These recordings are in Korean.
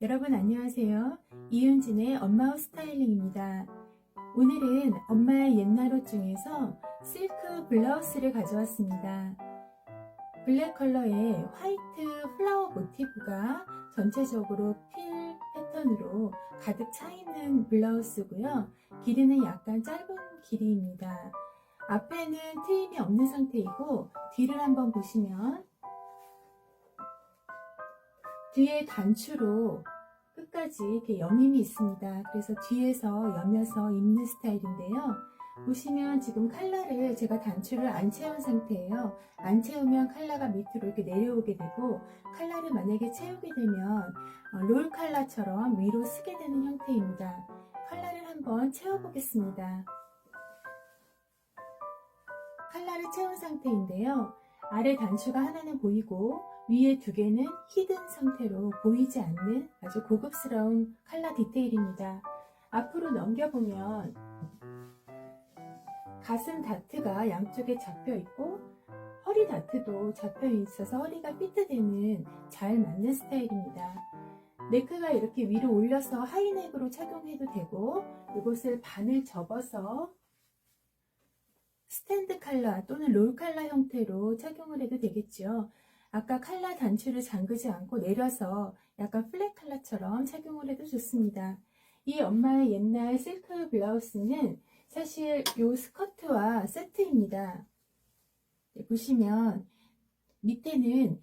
여러분 안녕하세요. 이윤진의 엄마옷 스타일링입니다. 오늘은 엄마의 옛날 옷 중에서 실크 블라우스를 가져왔습니다. 블랙 컬러의 화이트 플라워 모티브가 전체적으로 필 패턴으로 가득 차 있는 블라우스고요. 길이는 약간 짧은 길이입니다. 앞에는 트임이 없는 상태이고 뒤를 한번 보시면 뒤에 단추로 끝까지 이렇게 여밈이 있습니다. 그래서 뒤에서 여며서 입는 스타일인데요. 보시면 지금 컬러를 제가 단추를 안 채운 상태예요. 안 채우면 컬러가 밑으로 이렇게 내려오게 되고, 컬러를 만약에 채우게 되면 롤 컬러처럼 위로 쓰게 되는 형태입니다. 컬러를 한번 채워보겠습니다. 컬러를 채운 상태인데요. 아래 단추가 하나는 보이고 위에 두 개는 히든 상태로 보이지 않는 아주 고급스러운 컬러 디테일입니다. 앞으로 넘겨보면 가슴 다트가 양쪽에 잡혀 있고 허리 다트도 잡혀 있어서 허리가 삐뚤되는 잘 맞는 스타일입니다. 네크가 이렇게 위로 올려서 하이넥으로 착용해도 되고, 이것을 반을 접어서 스탠드 컬러 또는 롤 컬러 형태로 착용을 해도 되겠죠. 아까 컬러 단추를 잠그지 않고 내려서 약간 플랫 컬러처럼 착용을 해도 좋습니다. 이 엄마의 옛날 실크 블라우스는 사실 이 스커트와 세트입니다. 보시면 밑에는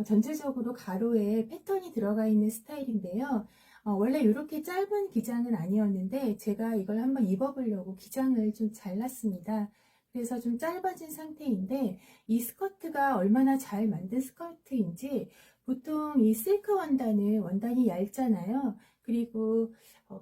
전체적으로 가로에 패턴이 들어가 있는 스타일인데요. 원래 이렇게 짧은 기장은 아니었는데 제가 이걸 한번 입어보려고 기장을 좀 잘랐습니다. 그래서 좀 짧아진 상태인데, 이 스커트가 얼마나 잘 만든 스커트인지, 보통 이 실크 원단이 얇잖아요. 그리고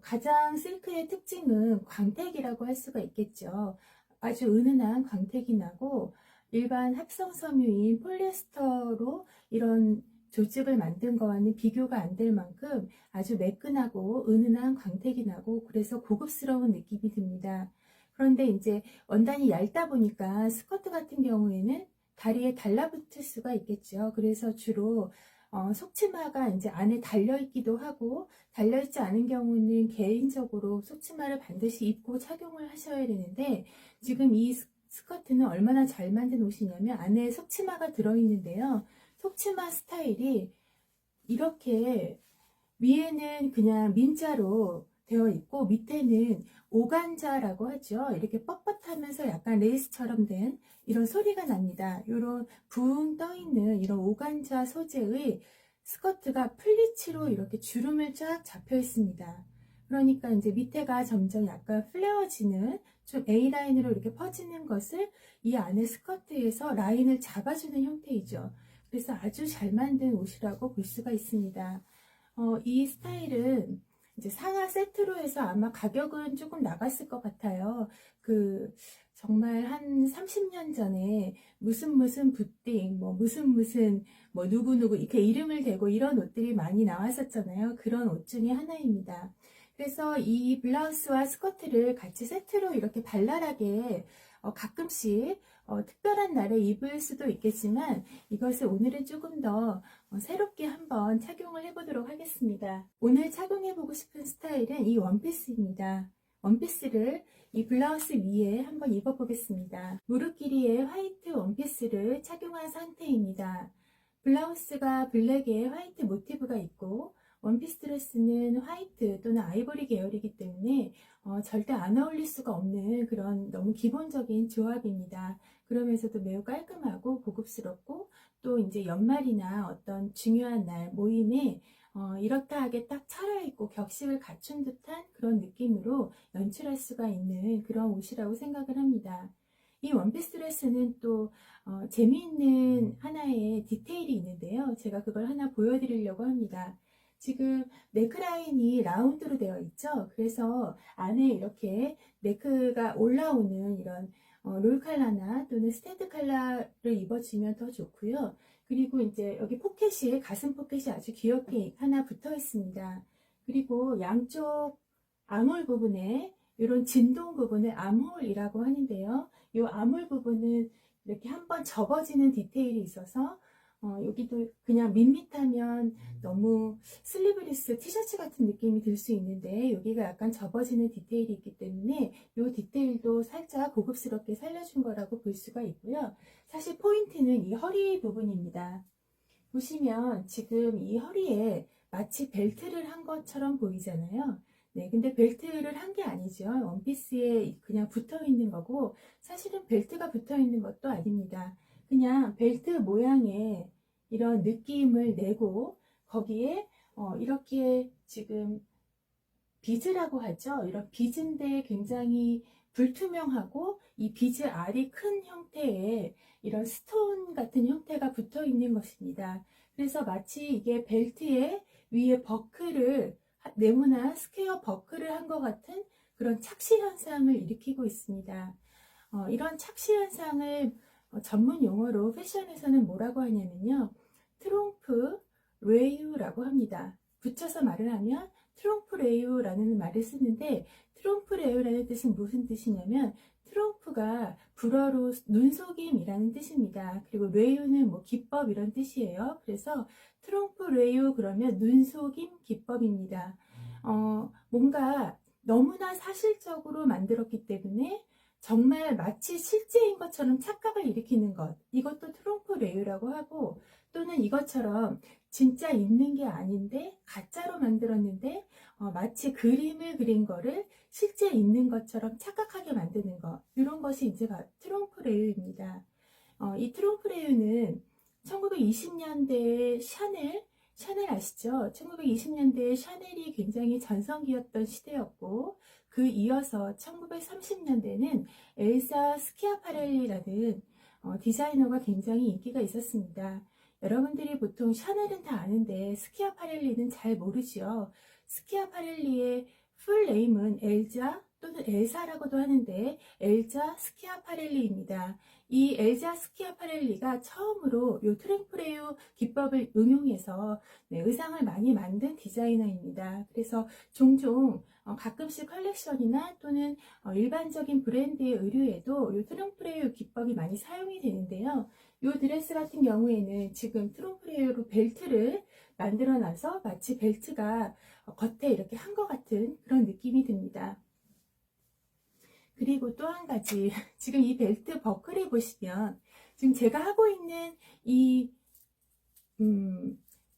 가장 실크의 특징은 광택이라고 할 수가 있겠죠. 아주 은은한 광택이 나고, 일반 합성 섬유인 폴리에스터로 이런 조직을 만든 거와는 비교가 안 될 만큼 아주 매끈하고 은은한 광택이 나고, 그래서 고급스러운 느낌이 듭니다. 그런데 이제 원단이 얇다 보니까 스커트 같은 경우에는 다리에 달라붙을 수가 있겠죠. 그래서 주로 속치마가 이제 안에 달려있기도 하고, 달려있지 않은 경우는 개인적으로 속치마를 반드시 입고 착용을 하셔야 되는데, 지금 이 스커트는 얼마나 잘 만든 옷이냐면 안에 속치마가 들어있는데요. 속치마 스타일이 이렇게 위에는 그냥 민자로 되어 있고 밑에는 오간자라고 하죠. 이렇게 뻣뻣하면서 약간 레이스처럼 된 이런 소리가 납니다. 이런 붕 떠있는 이런 오간자 소재의 스커트가 플리츠로 이렇게 주름을 쫙 잡혀 있습니다. 그러니까 이제 밑에가 점점 약간 플레어지는 좀 A라인으로 이렇게 퍼지는 것을 이 안에 스커트에서 라인을 잡아주는 형태이죠. 그래서 아주 잘 만든 옷이라고 볼 수가 있습니다. 이 스타일은 이제 상하 세트로 해서 아마 가격은 조금 나갔을 것 같아요. 정말 한 30년 전에 무슨 붓딩, 무슨 누구누구 이렇게 이름을 대고 이런 옷들이 많이 나왔었잖아요. 그런 옷 중에 하나입니다. 그래서 이 블라우스와 스커트를 같이 세트로 이렇게 발랄하게 가끔씩 특별한 날에 입을 수도 있겠지만, 이것을 오늘은 조금 더 새롭게 한번 착용을 해보도록 하겠습니다. 오늘 착용해보고 싶은 스타일은 이 원피스입니다. 원피스를 이 블라우스 위에 한번 입어보겠습니다. 무릎 길이의 화이트 원피스를 착용한 상태입니다. 블라우스가 블랙에 화이트 모티브가 있고, 원피스 드레스는 화이트 또는 아이보리 계열이기 때문에 절대 안 어울릴 수가 없는 그런 너무 기본적인 조합입니다. 그러면서도 매우 깔끔하고 고급스럽고, 또 이제 연말이나 어떤 중요한 날 모임에 이렇다 하게 딱 차려입고 격식을 갖춘 듯한 그런 느낌으로 연출할 수가 있는 그런 옷이라고 생각을 합니다. 이 원피스 드레스는 또 재미있는 하나의 디테일이 있는데요. 제가 그걸 하나 보여드리려고 합니다. 지금 네크라인이 라운드로 되어 있죠. 그래서 안에 이렇게 네크가 올라오는 이런 롤 컬러나 또는 스탠드 컬러를 입어주면 더 좋고요. 그리고 이제 여기 포켓이, 가슴 포켓이 아주 귀엽게 하나 붙어 있습니다. 그리고 양쪽 아몰 부분에 이런 진동 부분을 암홀이라고 하는데요. 이 암홀 부분은 이렇게 한번 접어지는 디테일이 있어서 여기도 그냥 밋밋하면 너무 슬리브리스 티셔츠 같은 느낌이 들 수 있는데 여기가 약간 접어지는 디테일이 있기 때문에 이 디테일도 살짝 고급스럽게 살려준 거라고 볼 수가 있고요. 사실 포인트는 이 허리 부분입니다. 보시면 지금 이 허리에 마치 벨트를 한 것처럼 보이잖아요. 네, 근데 벨트를 한 게 아니죠. 원피스에 그냥 붙어 있는 거고, 사실은 벨트가 붙어 있는 것도 아닙니다. 그냥 벨트 모양의 이런 느낌을 내고, 거기에 이렇게 지금 비즈라고 하죠. 이런 비즈인데 굉장히 불투명하고 이 비즈 알이 큰 형태의 이런 스톤 같은 형태가 붙어 있는 것입니다. 그래서 마치 이게 벨트에 위에 버클을 네모난 스퀘어 버클을 한 것 같은 그런 착시 현상을 일으키고 있습니다. 이런 착시 현상을 전문 용어로 패션에서는 뭐라고 하냐면요. 트롱프 레이유라고 합니다. 붙여서 말을 하면 트롱프 레이유라는 말을 쓰는데 트롱프 레이유라는 뜻은 무슨 뜻이냐면 트롱프가 불어로 눈속임이라는 뜻입니다. 그리고 레이유는 뭐 기법 이런 뜻이에요. 그래서 트롱프 레이유 그러면 눈속임 기법입니다. 뭔가 너무나 사실적으로 만들었기 때문에 정말 마치 실제인 것처럼 착각을 일으키는 것, 이것도 트롱프 레이유라고 하고, 또는 이것처럼 진짜 있는 게 아닌데 가짜로 만들었는데 마치 그림을 그린 거를 실제 있는 것처럼 착각하게 만드는 것, 이런 것이 이제 트롱프 레이유입니다. 이 트롱프 레이유는 1920년대에 샤넬 아시죠? 1920년대에 샤넬이 굉장히 전성기였던 시대였고, 그 이어서 1930년대는 엘사 스키아파렐리라는 디자이너가 굉장히 인기가 있었습니다. 여러분들이 보통 샤넬은 다 아는데 스키아파렐리는 잘 모르죠. 스키아파렐리의 풀 네임은 엘자 또는 엘사라고도 하는데 엘자 스키아파렐리입니다. 이 엘자 스키아파렐리가 처음으로 요 트랭프레유 기법을 응용해서 의상을 많이 만든 디자이너입니다. 그래서 종종 가끔씩 컬렉션이나 또는 일반적인 브랜드의 의류에도 요 트랭프레유 기법이 많이 사용이 되는데요. 이 드레스 같은 경우에는 지금 트롱프레이로 벨트를 만들어 놔서 마치 벨트가 겉에 이렇게 한 것 같은 그런 느낌이 듭니다. 그리고 또 한 가지, 지금 이 벨트 버클에 보시면 지금 제가 하고 있는 이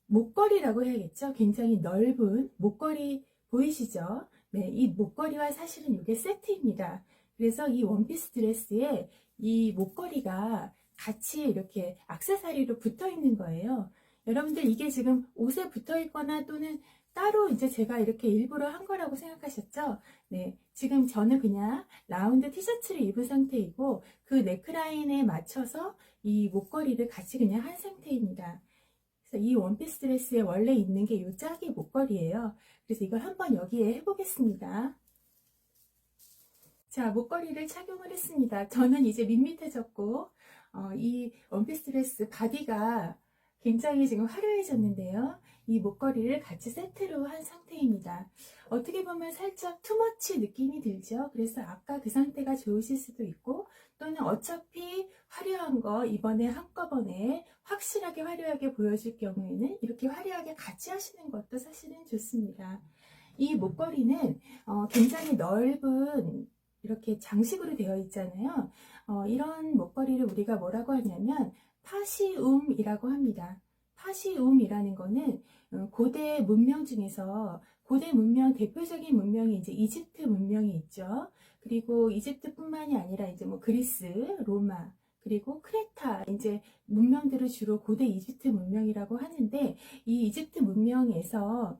목걸이라고 해야겠죠? 굉장히 넓은 목걸이 보이시죠? 네, 이 목걸이와 사실은 이게 세트입니다. 그래서 이 원피스 드레스에 이 목걸이가 같이 이렇게 액세서리로 붙어 있는 거예요. 여러분들 이게 지금 옷에 붙어 있거나 또는 따로 이제 제가 이렇게 일부러 한 거라고 생각하셨죠? 네, 지금 저는 그냥 라운드 티셔츠를 입은 상태이고 그 넥라인에 맞춰서 이 목걸이를 같이 그냥 한 상태입니다. 그래서 이 원피스 드레스에 원래 있는 게 이 짝이 목걸이에요. 그래서 이걸 한번 여기에 해보겠습니다. 자, 목걸이를 착용을 했습니다. 저는 이제 밋밋해졌고 이 원피스 드레스 바디가 굉장히 지금 화려해졌는데요. 이 목걸이를 같이 세트로 한 상태입니다. 어떻게 보면 살짝 투머치 느낌이 들죠. 그래서 아까 그 상태가 좋으실 수도 있고 또는 어차피 화려한 거 이번에 한꺼번에 확실하게 화려하게 보여줄 경우에는 이렇게 화려하게 같이 하시는 것도 사실은 좋습니다. 이 목걸이는 굉장히 넓은 이렇게 장식으로 되어 있잖아요. 이런 목걸이를 우리가 뭐라고 하냐면 파시움이라고 합니다. 파시움이라는 거는 고대 문명 중에서 고대 문명 대표적인 문명이 이제 이집트 문명이 있죠. 그리고 이집트뿐만이 아니라 이제 뭐 그리스, 로마, 그리고 크레타 이제 문명들을 주로 고대 이집트 문명이라고 하는데 이 이집트 문명에서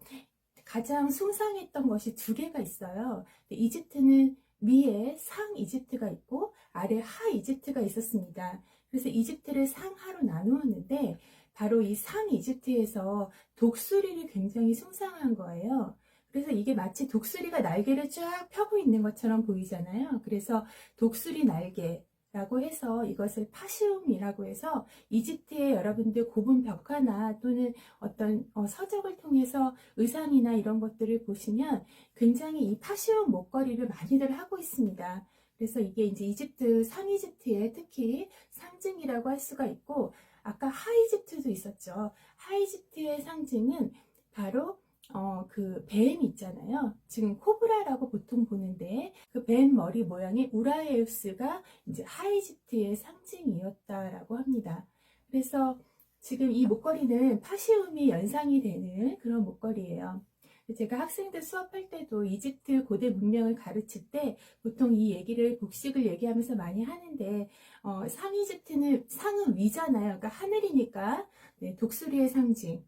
가장 숭상했던 것이 두 개가 있어요. 이집트는 위에 상 이집트가 있고 아래 하 이집트가 있었습니다. 그래서 이집트를 상하로 나누었는데 바로 이 상 이집트에서 독수리를 굉장히 숭상한 거예요. 그래서 이게 마치 독수리가 날개를 쫙 펴고 있는 것처럼 보이잖아요. 그래서 독수리 날개라고 해서 이것을 파시움이라고 해서 이집트의 여러분들 고분 벽화나 또는 어떤 서적을 통해서 의상이나 이런 것들을 보시면 굉장히 이 파시움 목걸이를 많이들 하고 있습니다. 그래서 이게 이제 이집트, 상이집트의 특히 상징이라고 할 수가 있고 아까 하이집트도 있었죠. 하이집트의 상징은 바로 그 뱀 있잖아요. 지금 코브라라고 보통 보는데 그 뱀 머리 모양의 우라에우스가 이제 하이집트의 상징이었다라고 합니다. 그래서 지금 이 목걸이는 파시움이 연상이 되는 그런 목걸이에요. 제가 학생들 수업할 때도 이집트 고대 문명을 가르칠 때 보통 이 얘기를 복식을 얘기하면서 많이 하는데 상이집트는 상은 위잖아요. 그러니까 하늘이니까 네, 독수리의 상징.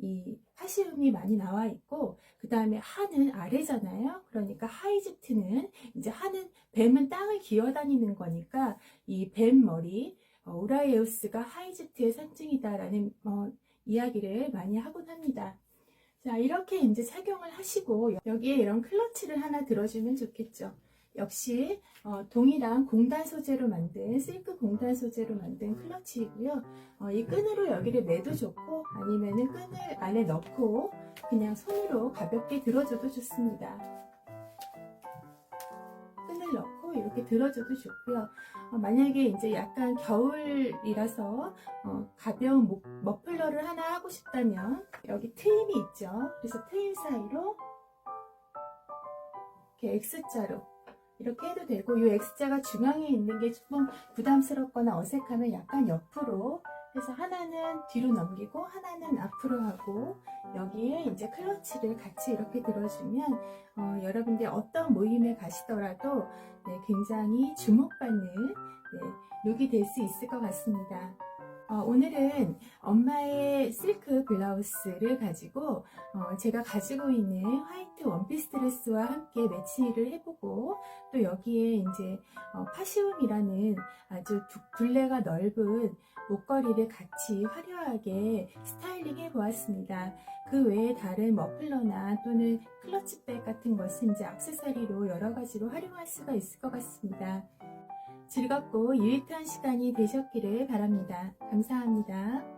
이 파시움이 많이 나와 있고 그 다음에 하는 아래잖아요. 그러니까 하이집트는 이제 하는 뱀은 땅을 기어다니는 거니까 이 뱀 머리 우라에우스가 하이집트의 상징이다라는 이야기를 많이 하곤 합니다. 자, 이렇게 이제 착용을 하시고 여기에 이런 클러치를 하나 들어주면 좋겠죠. 역시 동일한 공단 소재로 만든 실크 공단 소재로 만든 클러치이고요. 이 끈으로 여기를 매도 좋고 아니면은 끈을 안에 넣고 그냥 손으로 가볍게 들어줘도 좋습니다. 끈을 넣고 이렇게 들어줘도 좋고요. 만약에 이제 약간 겨울이라서 가벼운 머플러를 하나 하고 싶다면 여기 트임이 있죠. 그래서 트임 사이로 이렇게 X자로 이렇게 해도 되고 이 X자가 중앙에 있는 게 조금 부담스럽거나 어색하면 약간 옆으로 해서 하나는 뒤로 넘기고 하나는 앞으로 하고 여기에 이제 클러치를 같이 이렇게 들어주면 여러분들 어떤 모임에 가시더라도 네, 굉장히 주목받는 네, 룩이 될 수 있을 것 같습니다. 오늘은 엄마의 실크 블라우스를 가지고 제가 가지고 있는 화이트 원피스 드레스와 함께 매치를 해보고 또 여기에 이제 파시움이라는 아주 둘레가 넓은 목걸이를 같이 화려하게 스타일링 해 보았습니다. 그 외에 다른 머플러나 또는 클러치백 같은 것은 이제 액세서리로 여러 가지로 활용할 수가 있을 것 같습니다. 즐겁고 유익한 시간이 되셨기를 바랍니다. 감사합니다.